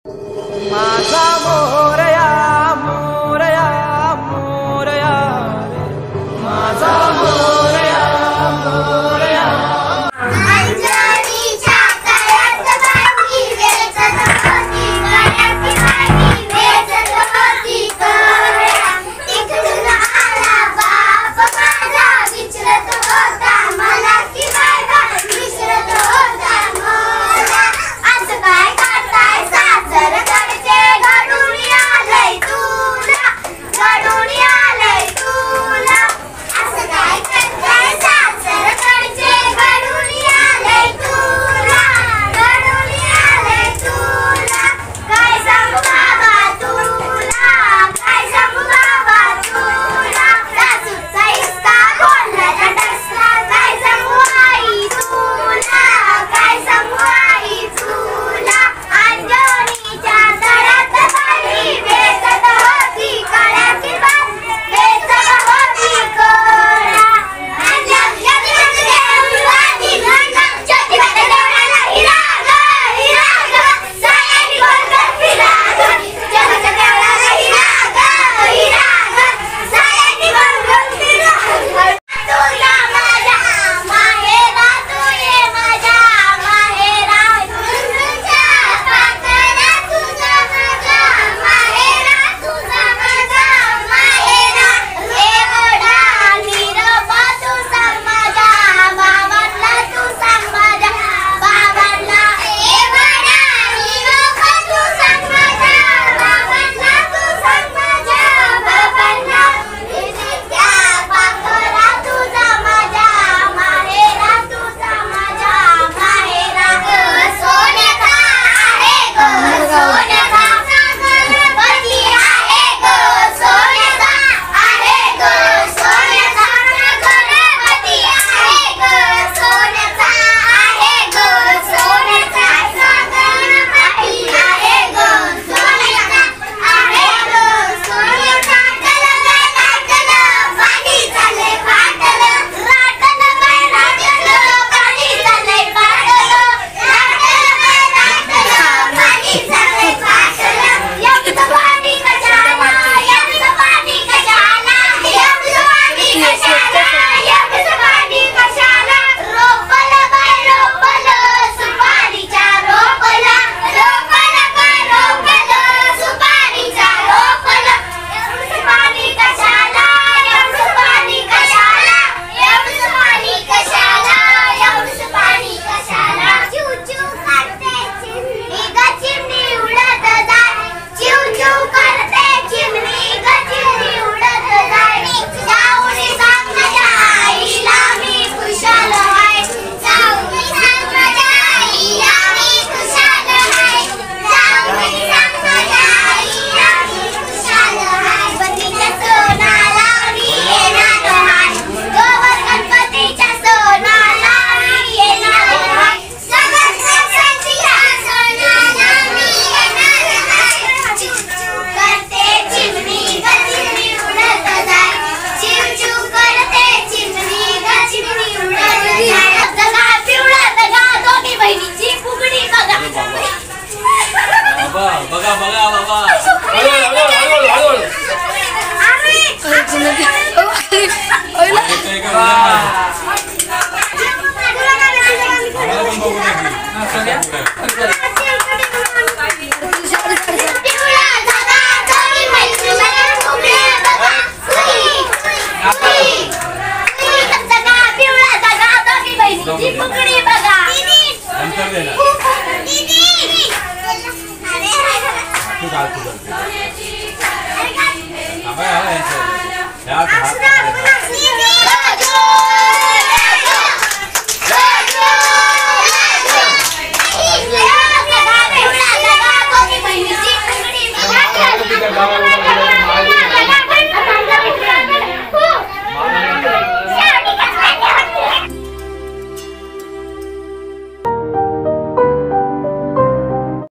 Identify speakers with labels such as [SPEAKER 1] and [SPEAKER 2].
[SPEAKER 1] माझा मोरया मोरया मोरया माझा मोरया मोरया
[SPEAKER 2] अंजनीच्या गळ्यात बांधली वेचत होती गळ्यात बांधली वेचत होती कळ्या तिकडून आला बाप माझा विचारत होता मला की बाबा विचारत होता मला असं काय करताय सासर कडचे घडून आलंय तुला असं काय करताय सासर कडचे घडून आलंय तुला काय सांगू बाबा तुला सासूचा हिसका बोलण्याचा डसला काय सांगू आई तुला अंजनीच्या गळ्यात बांधली वेचत होती गळ्याची बांधली वेचत होती कळ्या
[SPEAKER 3] बघा बघा बाबा
[SPEAKER 2] असं